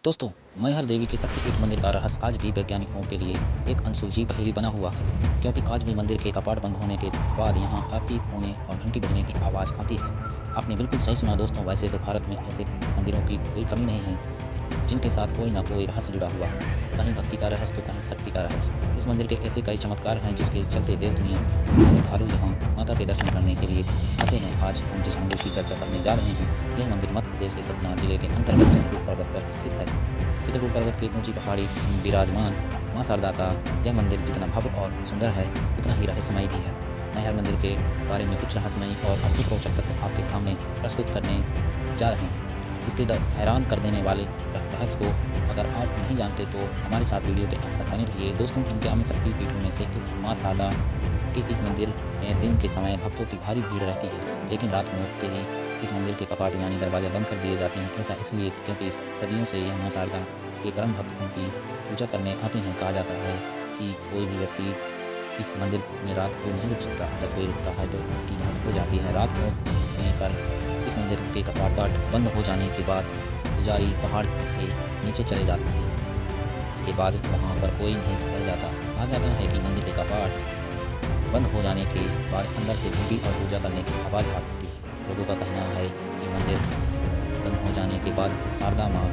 दोस्तों, मैहर देवी के शक्तिपीठ मंदिर का रहस्य आज भी वैज्ञानिकों के लिए एक अनसुलझी पहेली बना हुआ है, क्योंकि आज भी मंदिर के कपाट बंद होने के बाद यहाँ आरती होने और घंटी बजने की आवाज़ आती है। आपने बिल्कुल सही सुना दोस्तों, वैसे तो भारत में ऐसे मंदिरों की कोई कमी नहीं है, जिनके साथ कोई ना कोई रहस्य जुड़ा हुआ हो। कहीं भक्ति का रहस्य तो कहीं शक्ति का रहस्य। इस मंदिर के ऐसे कई चमत्कार हैं जिसके चलते देश दुनिया से श्रद्धालु यहाँ माता के दर्शन करने के लिए आते हैं। आज हम जिस मंदिर की चर्चा करने जा रहे हैं, यह मंदिर मध्य प्रदेश के सतना जिले के अंतर्गत चित्रकूट पर्वत पर स्थित है। चित्रकूट पर्वत की ऊंची पहाड़ी विराजमान मां शारदा का यह मंदिर जितना भव्य और सुंदर है, उतना ही रहस्यमय भी है। मैहर मंदिर के बारे में कुछ रहस्यमयी और अद्भुत रोचक तथ्य आपके सामने प्रस्तुत करने जा रहे हैं। इसके हैरान कर देने वाले रहस्य को अगर आप नहीं जानते तो हमारे साथ वीडियो के अंत तक बने रहिए। दोस्तों, इनके अन्य शक्तिपीठों में से एक मां शारदा के इस मंदिर में दिन के समय भक्तों की भारी भीड़ रहती है, लेकिन रात में होते ही इस मंदिर के कपाट यानी दरवाजे बंद कर दिए जाते हैं। ऐसा इसलिए क्योंकि सदियों से यह मां शारदा के परम भक्त उनकी पूजा करने आते हैं। कहा जाता है कि कोई भी व्यक्ति इस मंदिर में रात को नहीं रुक सकता। अगर कोई रुकता है तो उसकी मौत हो जाती है। रात होने पर इस मंदिर के कपाट बंद हो जाने के बाद पुजारी पहाड़ से नीचे चले जाते हैं। इसके बाद वहाँ पर कोई नहीं रह जाता। कहा जाता है कि मंदिर के कपाट बंद हो जाने के बाद अंदर से घंटी और पूजा करने की आवाज़ आती है। लोगों का कहना है कि मंदिर बंद हो जाने के बाद शारदा माँ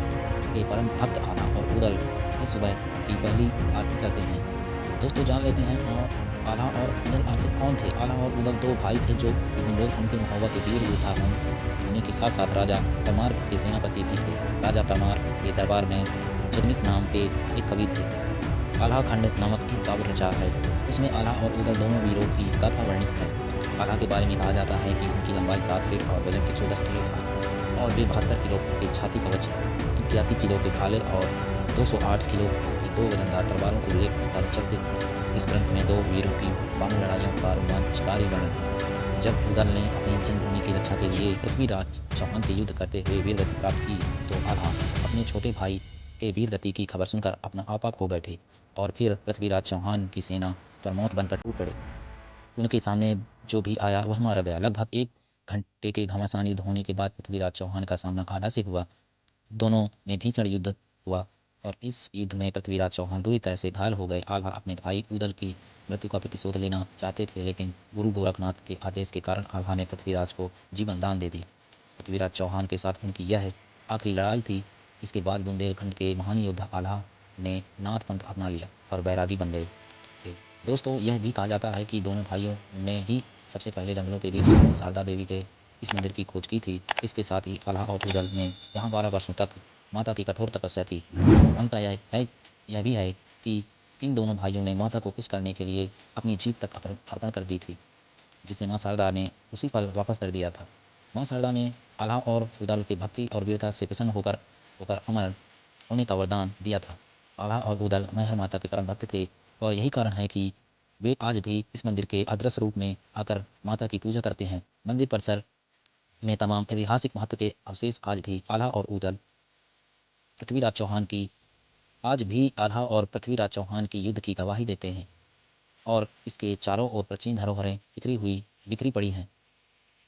के परम भक्त आला और उदल इस सुबह की पहली आरती करते हैं। दोस्तों, जान लेते हैं और आला और उदल आखिर कौन थे। आला और उदल दो भाई थे जो बुंदेलखंड के महोबा के वीर योद्धा होने के साथ साथ राजा परमार के सेनापति भी थे। राजा परमार के दरबार में जगनिक नाम के एक कवि थे। आल्हा खंड नामक एक काव्य रचा है। उसमें आल्हा और उदल दोनों वीरों की गाथा वर्णित है। आल्हा के बारे में कहा जाता है कि उनकी लंबाई 7 फीट और वजन 110 किलो था और वे 72 किलो के छाती कवच, 81 किलो के भाले और 208 किलो की 2 वजनदार तलवारों को लेकर चलते थे। इस ग्रंथ में 2 वीरों की बानर लड़ाइयों का रोमांचकारी वर्णन है। जब उदल ने अपनी जन्मभूमि की रक्षा के लिए पृथ्वीराज चौहान से युद्ध करते हुए वीरगति प्राप्त की तो आल्हा अपने छोटे भाई के वीरगति की खबर सुनकर अपना आपा खो बैठे और फिर पृथ्वीराज चौहान की सेना पर मौत बनकर टूट पड़े। उनके सामने जो भी आया वह मारा गया। लगभग 1 घंटे के घमासान युद्ध होने के बाद पृथ्वीराज चौहान का सामना आल्हा से हुआ। दोनों में भीषण युद्ध हुआ और इस युद्ध में पृथ्वीराज चौहान बुरी तरह से घायल हो गए। आल्हा अपने भाई उदल की मृत्यु का प्रतिशोध लेना चाहते थे, लेकिन गुरु गोरखनाथ के आदेश के कारण आल्हा ने पृथ्वीराज को जीवन दान दे दिया। पृथ्वीराज चौहान के साथ उनकी यह आखिरी लड़ाई थी। इसके बाद बुंदेलखंड के महान योद्धा आल्हा ने नाथ पंथ अपना लिया और बैरागी बन गए थे। दोस्तों, यह भी कहा जाता है कि दोनों भाइयों ने ही सबसे पहले जंगलों के बीच शारदा देवी के इस मंदिर की खोज की थी। इसके साथ ही आल्हा और उदल ने यहाँ 12 वर्षों तक माता की कठोर तपस्या की। अंत यह भी है कि इन दोनों भाइयों ने माता को खुश करने के लिए अपनी जीभ तक अर्पण कर दी थी, जिसे माँ शारदा ने उसी पल वापस कर दिया था। माँ शारदा ने आल्हा और उदल की भक्ति और वीरता से प्रसन्न होकर होकर अमर होने का वरदान दिया था। आल्हा और उदल मैहर माता के परम भक्त थे और यही कारण है कि वे आज भी इस मंदिर के अदृश्य रूप में आकर माता की पूजा करते हैं। मंदिर परिसर में तमाम ऐतिहासिक महत्व के अवशेष आज भी आल्हा और उदल पृथ्वीराज चौहान की आज भी आल्हा और पृथ्वीराज चौहान की युद्ध की गवाही देते हैं और इसके चारों ओर प्राचीन धरोहरें बिखरी पड़ी हैं।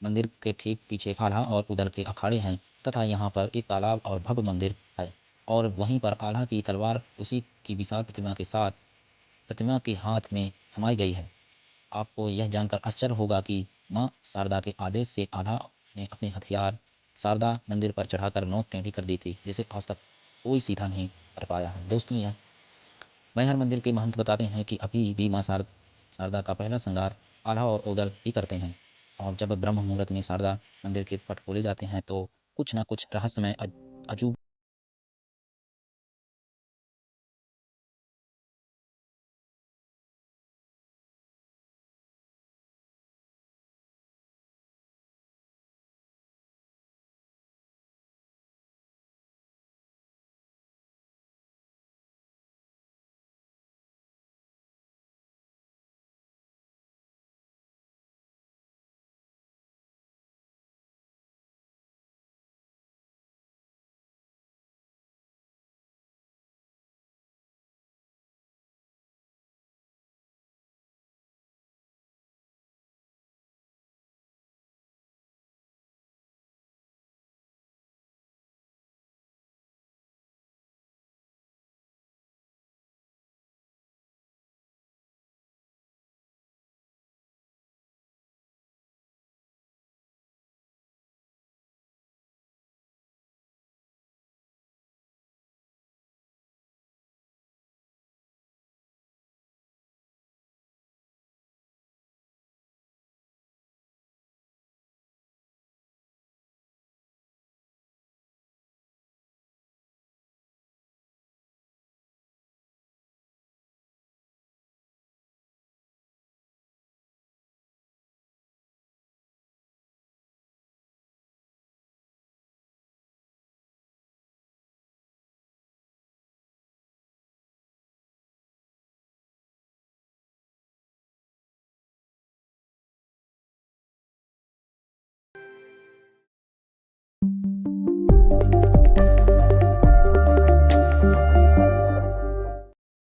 मंदिर के ठीक पीछे आल्हा और उदल के अखाड़े हैं तथा यहाँ पर एक तालाब और भव्य मंदिर है और वहीं पर आल्हा की तलवार उसी की विशाल प्रतिमा के हाथ में थमाई गई है। आपको यह जानकर आश्चर्य होगा कि माँ शारदा के आदेश से आल्हा ने अपने हथियार शारदा मंदिर पर चढ़ाकर नोक टेढ़ी कर दी थी, जिसे आज तक कोई सीधा नहीं कर पाया है। दोस्तों, यह मैहर मंदिर के महंत बताते हैं कि अभी भी माँ शारदा का पहला श्रृंगार आल्हा और उदल ही करते हैं और जब ब्रह्म मुहूर्त में शारदा मंदिर के पट खोले जाते हैं तो कुछ न कुछ रहस्यमय अजूबा